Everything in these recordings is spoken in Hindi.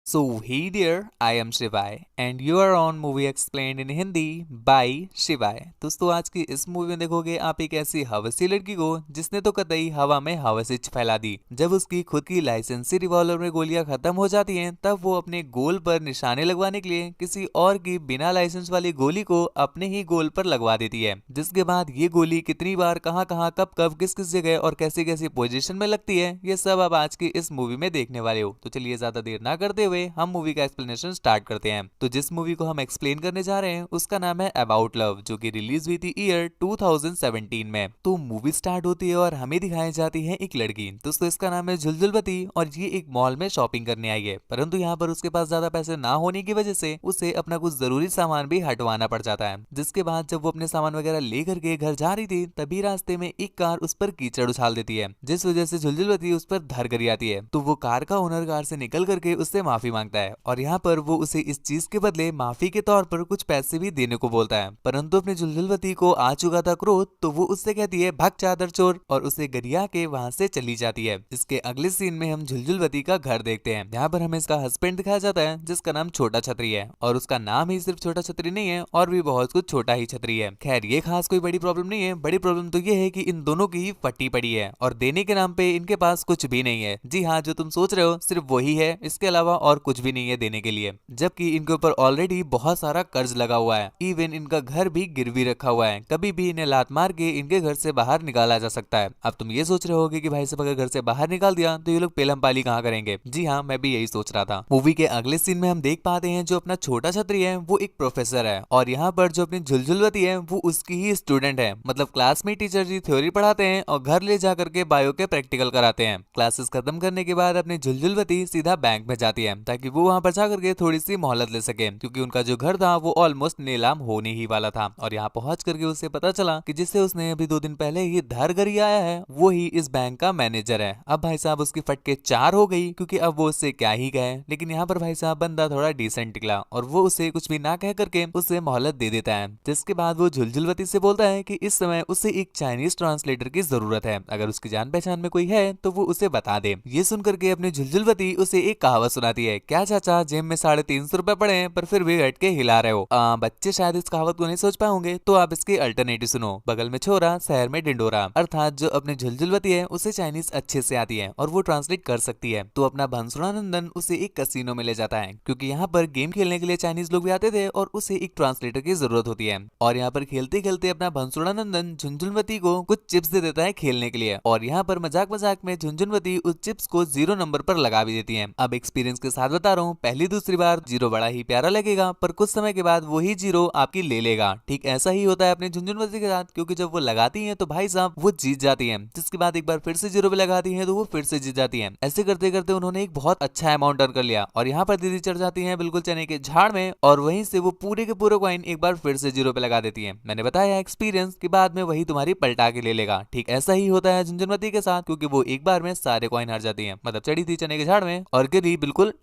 So hey there, I am Shivai and you are on Movie Explained in Hindi by शिवाय। दोस्तों आज की इस मूवी में देखोगे आप एक ऐसी हवसी लड़की को जिसने तो कतई हवा में हवसिच फैला दी। जब उसकी खुद की लाइसेंसी रिवॉल्वर में गोलियां खत्म हो जाती हैं तब वो अपने गोल पर निशाने लगवाने के लिए किसी और की बिना लाइसेंस वाली गोली को अपने ही गोल पर लगवा देती है। जिसके बाद ये गोली कितनी बार कहाँ कहाँ कब कब किस किस जगह और कैसी कैसी पोजीशन में लगती है ये सब आप आज की इस मूवी में देखने वाले हो। तो चलिए ज्यादा देर ना करते हुए हम मूवी का एक्सप्लेनेशन स्टार्ट करते हैं। तो जिस मूवी को हम एक्सप्लेन करने जा रहे हैं उसका नाम है अबाउट लव, जो कि रिलीज हुई थी ईयर 2017 में। तो मूवी स्टार्ट होती है और हमें दिखाई जाती है एक लड़की। दोस्तों इसका नाम है झुलझुलवती और ये एक मॉल में शॉपिंग करने आई है, परंतु यहाँ पर उसके पास ज्यादा पैसे ना होने की वजह से उसे अपना कुछ जरूरी सामान भी हटवाना पड़ जाता है। जिसके बाद जब वो अपने सामान वगैरह लेकर के घर जा रही थी तभी रास्ते में एक कार उस पर कीचड़ उछाल देती है, जिस वजह से झुलझुलवती उस पर धर कर आती है। तो वो कार का ओनर कार से निकल करके उससे माफी मांगता है और यहाँ पर वो उसे इस चीज के बदले माफी के तौर पर कुछ पैसे भी देने को बोलता है। परंतु अपने झुलझुलवती को आ चुका था क्रोध, तो वो उससे कहती है भाग चादर चोर और उसे गरिया के वहां से चली जाती है। इसके अगले सीन में हम झुलझुलवती का घर देखते हैं। यहाँ पर हमें इसका हस्बैंड दिखाया जाता है जिसका नाम छोटा छतरी है और उसका नाम ही सिर्फ छोटा छतरी नहीं है और भी बहुत कुछ छोटा ही छतरी है। खैर ये खास कोई बड़ी प्रॉब्लम नहीं है, बड़ी प्रॉब्लम तो ये है कि इन दोनों की फटी पड़ी है और देने के नाम पे इनके पास कुछ भी नहीं है। जी हाँ, जो तुम सोच रहे हो सिर्फ वही है, इसके अलावा और कुछ भी नहीं है देने के लिए। जबकि इनके ऊपर ऑलरेडी बहुत सारा कर्ज लगा हुआ है, इवन इनका घर भी गिरवी रखा हुआ है, कभी भी इन्हें लात मार के इनके घर से बाहर निकाला जा सकता है। अब तुम ये सोच रहे होगे कि भाई साहब अगर घर से बाहर निकाल दिया तो ये लोग पेलम पाली कहाँ करेंगे। जी हाँ, मैं भी यही सोच रहा था। मूवी के अगले सीन में हम देख पाते हैं जो अपना छोटा छतरी है वो एक प्रोफेसर है और यहाँ पर जो अपनी झुलझुलवती है वो उसकी ही स्टूडेंट है। मतलब क्लास में टीचर जी थ्योरी पढ़ाते हैं और घर ले जा करके बायो के प्रैक्टिकल कराते हैं। क्लासेस खत्म करने के बाद अपनी झुलझुलवती सीधा बैंक में जाती है ताकि वो वहां पर जा करके थोड़ी सी मोहलत ले सके, क्योंकि उनका जो घर था वो ऑलमोस्ट नीलाम होने ही वाला था। और यहाँ पहुंच करके उसे पता चला कि जिससे उसने अभी 2 दिन पहले ही धर गरी आया है वो ही इस बैंक का मैनेजर है। अब भाई साहब उसकी फटके 4 हो गई, क्योंकि अब वो उससे क्या ही कहे। लेकिन यहाँ पर भाई साहब बंदा थोड़ा डिसेंट निकला और वो उसे कुछ भी ना कह करके उसे मोहलत दे देता है। जिसके बाद वो झुलझुलवती से बोलता है कि इस समय उसे एक चाइनीज ट्रांसलेटर की जरूरत है, अगर उसकी जान पहचान में कोई है तो वो उसे बता दे। ये सुन करके अपनी झुलझुलवती उसे एक कहावत सुनाती है, क्या चाचा जेब में 350 रुपए पड़े हैं पर फिर भी हट के हिला रहे हो। बच्चे शायद इस कहावत को नहीं सोच पाओगे तो आप इसकी अल्टरनेटिव सुनो, बगल में छोरा शहर में डिंडोरा। अर्थात जो अपनी झुलझुलवती है उसे चाइनीज अच्छे से आती है और वो ट्रांसलेट कर सकती है। तो अपना भंसुरानंदन उसे एक कसिनो में ले जाता है, क्योंकि यहाँ पर गेम खेलने के लिए चाइनीज लोग भी आते थे और उसे एक ट्रांसलेटर की जरूरत होती है। और यहाँ पर खेलते खेलते अपना भंसुरानंदन झुंझुनवती को कुछ चिप्स दे देता है खेलने के लिए और यहाँ पर मजाक मजाक में झुंझुनवती उस चिप्स को 0 नंबर पर लगा भी देती है। अब एक्सपीरियंस के साथ बता रहा हूँ, पहली दूसरी बार 0 बड़ा ही प्यारा लगेगा पर कुछ समय के बाद वही 0 आपकी ले लेगा। ठीक ऐसा ही होता है अपने झुंझुनवती के साथ, क्योंकि जब वो लगाती है तो भाई साहब वो जीत जाती है, जिसके बाद एक बार फिर से 0 पे लगाती है तो वो फिर से जीत जाती है। ऐसे करते करते उन्होंने एक बहुत अच्छा अमाउंट अर्न कर लिया और यहाँ पर दीदी चढ़ जाती है बिल्कुल चने के झाड़ में और वहीं से वो पूरे के पूरे कॉइन एक बार फिर से 0 पे लगा देती है। मैंने बताया एक्सपीरियंस के बाद में वही तुम्हारी पलटा के ले लेगा। ठीक ऐसा ही होता है झुंझुनवती के साथ, क्योंकि वो एक बार में सारे कॉइन हार जाती है। मतलब चढ़ी थी चने के झाड़ में और गिरी बिल्कुल,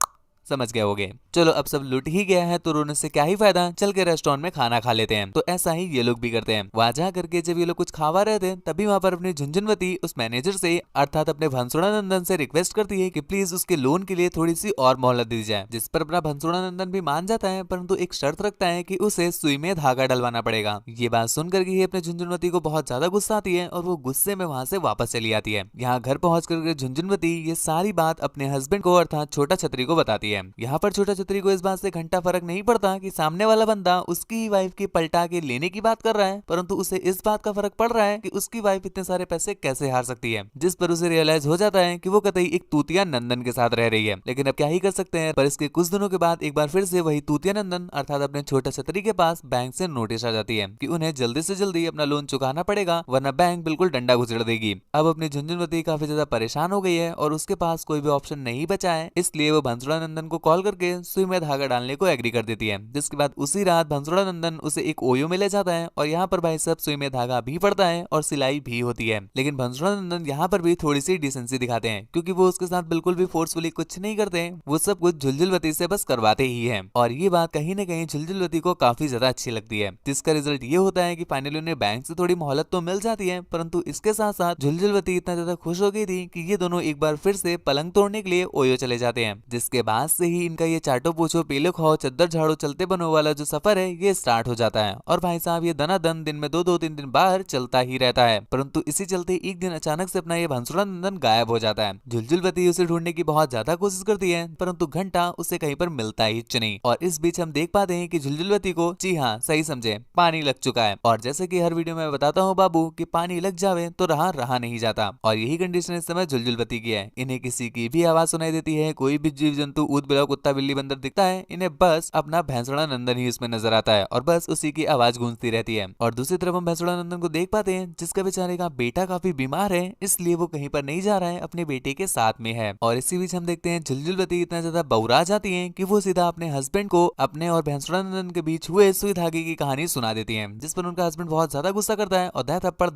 समझ गए होगे। चलो अब सब लुट ही गया है तो रोने से क्या ही फायदा, चल के रेस्टोरेंट में खाना खा लेते हैं। तो ऐसा ही ये लोग भी करते हैं। वहां जा करके जब ये लोग कुछ खावा रहे थे तभी वहां पर अपनी झुंझुनवती उस मैनेजर से अर्थात अपने भंसुरानंदन से रिक्वेस्ट करती है कि प्लीज उसके लोन के लिए थोड़ी सी और मोहलत दी जाए, जिस पर अपना भंसुरानंदन भी मान जाता है, परंतु एक शर्त रखता है कि उसे सुई में धागा डलवाना पड़ेगा। ये बात सुनकर के अपने झुंझुनवती को बहुत ज्यादा गुस्सा आती है और वो गुस्से में वहां से वापस चली आती है। यहाँ घर पहुंच करके झुंझुनवती ये सारी बात अपने हस्बैंड को अर्थात छोटा छतरी को बताती है। यहाँ पर छोटा छतरी को इस बात से घंटा फर्क नहीं पड़ता कि सामने वाला बंदा उसकी ही वाइफ की पलटा के लेने की बात कर रहा है, परंतु उसे इस बात का फर्क पड़ रहा है कि उसकी वाइफ इतने सारे पैसे कैसे हार सकती है। जिस पर उसे रियलाइज हो जाता है कि वो कतई एक तूतिया नंदन के साथ रह रही है। लेकिन अब क्या ही कर सकते हैं। पर इसके कुछ दिनों के बाद एक बार फिर से वही तूतिया नंदन अर्थात अपने छोटा छतरी के पास बैंक से नोटिस आ जाती है कि उन्हें जल्दी से जल्दी अपना लोन चुकाना पड़ेगा, वरना बैंक बिल्कुल डंडा घुसेड़ देगी। अब अपनी झुंझुनवती काफी ज्यादा परेशान हो गई है और उसके पास कोई भी ऑप्शन नहीं बचा है, इसलिए वो भंसुरानंदन को कॉल करके सुई में धागा डालने को एग्री कर देती है। जिसके बाद उसी रात भंसुरानंदन उसे एक ओयो में ले जाता है और यहाँ पर भाई साहब सुई में धागा भी पड़ता है और सिलाई भी होती है। लेकिन भंसुरानंदन यहाँ पर भी थोड़ी सी डिसेंसी दिखाते हैं, क्योंकि वो उसके साथ बिल्कुल भी फोर्सफुली कुछ नहीं करते, वो सब कुछ झुलझुलवती से बस करवाते ही है। और ये बात कहीं ना कहीं झुलझुलवती को काफी ज्यादा अच्छी लगती है, जिसका रिजल्ट ये होता है कि फाइनली उन्हें बैंक से थोड़ी मोहलत तो मिल जाती है, परंतु इसके साथ साथ झुलझुलवती इतना ज्यादा खुश हो गई थी कि ये दोनों एक बार फिर से पलंग तोड़ने के लिए ओयो चले जाते हैं। जिसके बाद से ही इनका ये चाटो पूछो पीलो खाओ चद्दर झाड़ो चलते बनो वाला जो सफर है ये स्टार्ट हो जाता है। और भाई साहब ये दनादन दिन में 2-2 3 दिन बाहर चलता ही रहता है। परंतु इसी चलते एक दिन अचानक से अपना ये भंसुड़ा नंदन गायब हो जाता है। झुलझुलवती उसे ढूंढने की बहुत ज्यादा कोशिश करती है परंतु घंटा उसे कहीं पर मिलता ही नहीं। और इस बीच हम देख पाते हैं कि झुलझुलवती को, जी हाँ सही समझे, पानी लग चुका है। और जैसे कि हर वीडियो में बताता हूँ बाबू कि पानी लग जावे तो रहा रहा नहीं जाता। और यही कंडीशन इस समय झुलझुलवती की है। इन्हें किसी की भी आवाज सुनाई देती है, कोई भी जीव जंतु ऊद बिलाव कुत्ता बिल्ली बंदर दिखता है, इन्हें बस अपना भैंसुड़ा नंदन ही उसमें नजर आता है और बस उसी की आवाज गूंजती रहती है। और दूसरी तरफ हम भैंसुड़ा नंदन को देख पाते हैं जिसका बेचारे का बेटा काफी बीमार है, इसलिए वो कहीं पर नहीं जा रहा है, अपने बेटे के साथ में है। और इसी बीच हम देखते हैं झुलझुलवती इतना ज्यादा बौरा जाती है कि वो सीधा अपने हस्बैंड को अपने और भैंसुड़ा नंदन के बीच हुए सुई धागे की कहानी सुना देती है, जिस पर उनका हस्बैंड बहुत ज्यादा गुस्सा करता है और दह थप्पड़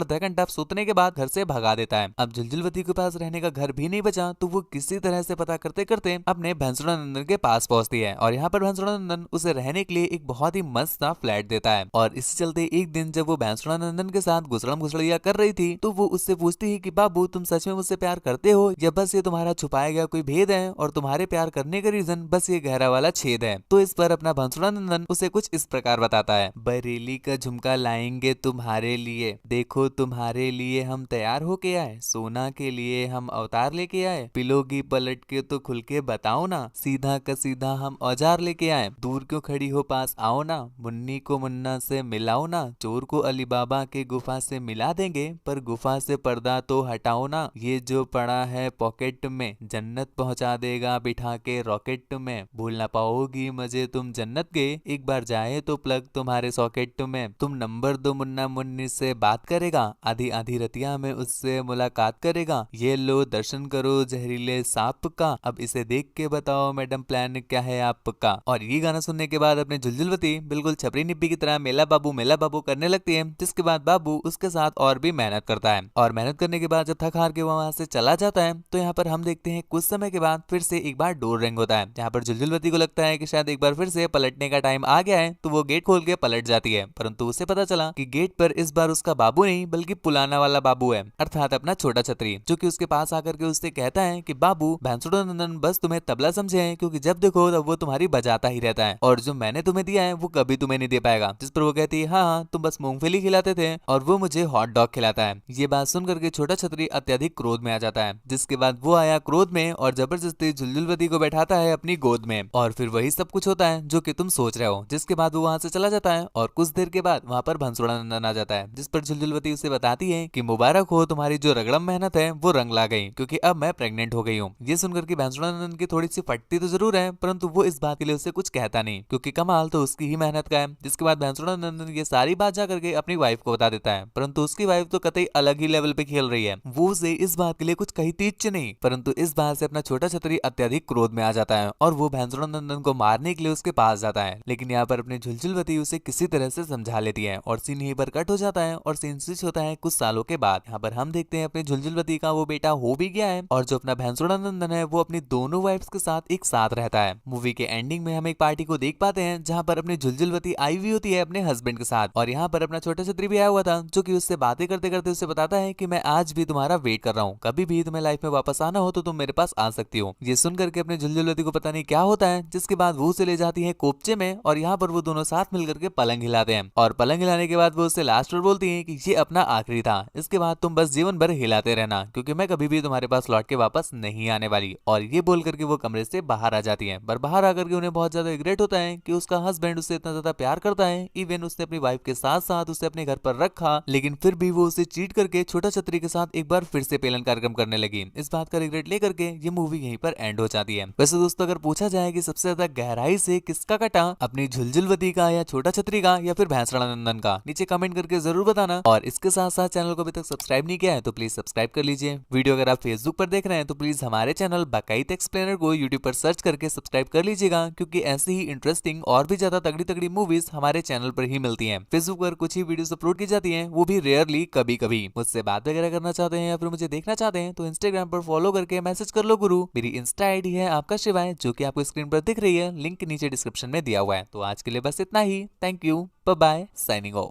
दह घंटाप सूतने के बाद घर से भगा देता है। अब झुलझुलवती के पास रहने का घर भी नहीं बचा तो वो किसी तरह से पता करते करते अपने भैंसुड़ा नंदन के पास पहुंचती है। और यहाँ पर भैंसुड़ा नंदन उसे रहने के लिए एक बहुत ही मस्त सा फ्लैट देता है। और इसी चलते एक दिन जब वो भैंसुड़ा नंदन के साथ गुसड़म गुसड़िया कर रही थी तो वो उससे पूछती है कि बाबू तुम सच में मुझसे प्यार करते हो या बस ये तुम्हारा छुपाया गया कोई भेद है और तुम्हारे प्यार करने का रीजन बस ये गहरा वाला छेद है। तो इस पर अपना भैंसुड़ा नंदन उसे कुछ इस प्रकार बताता है, बरेली का झुमका लाएंगे तुम्हारे लिए, देखो तुम्हारे लिए हम तैयार होके आए, सोना के लिए हम अवतार लेके आए, पिलोगी पलट के तो खुल के बताओ ना, सीधा का सीधा हम औजार लेके आए, दूर क्यों खड़ी हो पास आओ ना, मुन्नी को मुन्ना से मिलाओ ना, चोर को अली बाबा के गुफा से मिला देंगे पर गुफा से पर्दा तो हटाओ ना, ये जो पड़ा है पॉकेट में जन्नत पहुंचा देगा बिठा के रॉकेट में, भूल ना पाओगी मजे तुम जन्नत के, एक बार जाए तो प्लग तुम्हारे सॉकेट में, तुम नंबर दो मुन्ना मुन्नी से बात करेगा, आधी आधी रतिया में उससे मुलाकात करेगा, ये लो दर्शन करो जहरीले सांप का, अब इसे देख के बताओ मैडम प्लान क्या है आपका। और ये गाना सुनने के बाद अपने झुलझुलवती बिल्कुल छपरी निब्बी की तरह मेला बाबू करने लगती है, जिसके बाद बाबू उसके साथ और भी मेहनत करता है। और मेहनत करने के बाद जब थक हार के वो वहां से चला जाता है तो यहाँ पर हम देखते हैं कुछ समय के बाद फिर से एक बार डोर रिंग होता है, जहाँ पर झुलझुलवती को लगता है कि शायद एक बार फिर से पलटने का टाइम आ गया है, तो वो गेट खोल के पलट जाती है। परंतु उसे पता चला कि गेट पर इस बार उसका बाबू नहीं बल्कि पुलाना वाला बाबू है, अर्थात अपना छोटा छतरी, जो कि उसके पास आकर के उससे कहता है कि बाबू भैंसुड़ा नंदन बस तुम्हें तबला समझे हैं, क्योंकि जब देखो तब वो तुम्हारी बजाता ही रहता है और जो मैंने तुम्हें दिया है वो कभी तुम्हें नहीं दे पाएगा। जिस पर वो कहती है हाँ तुम बस मूंगफली खिलाते थे और वो मुझे हॉट डॉग खिलाता है। ये बात सुनकर के छोटा छतरी अत्यधिक क्रोध में आ जाता है, जिसके बाद वो आया क्रोध में और जबरदस्ती झुलझुलवती को बैठाता है अपनी गोद में। और फिर वही सब कुछ होता है जो कि तुम सोच रहे हो। जिसके बाद वो वहां से चला जाता है और कुछ देर के बाद वहां पर भैंसुड़ा नंदन आ जाता है, जिस पर झुलझुलवती उसे बताती है कि मुबारक हो तुम्हारी जो रगड़म मेहनत है वो रंग ला गई, क्योंकि अब मैं प्रेग्नेंट हो गई हूँ। ये सुनकर के भैंसुड़ा नंदन की थोड़ी सी फटती तो जरूर है, परंतु वो इस बात के लिए उसे कुछ कहता नहीं, क्योंकि कमाल तो उसकी ही मेहनत का है। जिसके बाद भैंसुड़ा नंदन ये सारी बात जा करके अपनी वाइफ को बता देता है, परंतु उसकी वाइफ तो कतई अलग ही लेवल पे खेल रही है। वो उसे इस बात के लिए कुछ कही तीच नहीं, परंतु इस बात से अपना छोटा छतरी अत्यधिक क्रोध में आ जाता है और वो भैंसुड़ा नंदन को मारने के लिए उसके पास जाता है। लेकिन यहाँ पर अपनी झुलझुलवती उसे किसी तरह से समझा लेती है और सीन यहीं पर कट हो जाता है और सीन स्विच होता है कुछ सालों के बाद। यहाँ पर हम देखते हैं अपनी झुलझुलवती का वो बेटा हो भी गया है और जो अपना भैंसुड़ा नंदन है वो अपनी दोनों वाइफ्स के साथ एक साथ रहता है। मूवी के एंडिंग में हम एक पार्टी को देख पाते हैं जहाँ पर अपनी झुलझुलवती आई हुई होती है अपने हस्बैंड के साथ, और यहाँ पर अपना छोटा छतरी भी आया हुआ था, जो कि उससे बातें करते करते उससे बताता है कि मैं आज भी तुम्हारा वेट कर रहा हूँ, कभी भी तुम्हें लाइफ में वापस आना हो तो तुम मेरे पास आ सकती हो। ये सुन करके अपने झुलझुलवती को पता नहीं क्या होता है, जिसके बाद वो उसे ले जाती है कोपचे में और यहाँ पर वो दोनों साथ मिलकर के पलंग हिलाते हैं। और पलंग हिलाने के बाद वो उससे लास्ट पर बोलती है कि ये अपना आखिरी था, इसके बाद तुम बस जीवन भर हिलाते रहना, क्योंकि मैं कभी भी तुम्हारे पास लौट के वापस नहीं आने वाली। और ये बोल करके वो कमरे से बाहर आ जाती है, पर बाहर आकर के उन्हें बहुत ज्यादा रिग्रेट होता है कि उसका हस्बैंड उससे इतना ज्यादा प्यार करता है, इवन उसने अपनी वाइफ के साथ साथ उसे अपने घर पर रखा, लेकिन फिर भी वो उसे चीट करके छोटा छतरी के साथ एक बार फिर से पेलन कार्यक्रम करने लगी। इस बात का रिग्रेट लेकर के ये मूवी यहीं पर एंड हो जाती है। वैसे दोस्तों अगर पूछा जाए कि सबसे ज्यादा गहराई से किसका कटा, अपनी झुलझुलवती का या छोटा छतरी का या फिर भैंसुड़ा नंदन का, नीचे कमेंट करके जरूर बताना। और इसके साथ साथ चैनल को अभी तक सब्सक्राइब नहीं किया है तो प्लीज सब्सक्राइब कर लीजिए। वीडियो अगर आप फेसबुक पर देख रहे हैं तो प्लीज हमारे चैनल बाकायदा एक्सप्लेनर को यूट्यूब पर सर्च करके सब्सक्राइब कर लीजिएगा, क्योंकि ऐसी ही इंटरेस्टिंग और भी ज्यादा तगड़ी तगड़ी मूवीज हमारे चैनल पर ही मिलती हैं। फेसबुक पर कुछ ही वीडियोस अपलोड की जाती हैं, वो भी रेयरली कभी कभी। मुझसे बात वगैरह करना चाहते हैं या फिर मुझे देखना चाहते हैं तो इंस्टाग्राम पर फॉलो करके मैसेज कर लो गुरु। मेरी इंस्टा आईडी है आपका शिवाय, जो कि आपको स्क्रीन पर दिख रही है, लिंक नीचे डिस्क्रिप्शन में दिया हुआ है। तो आज के लिए बस इतना ही। Thank you, bye bye, signing of.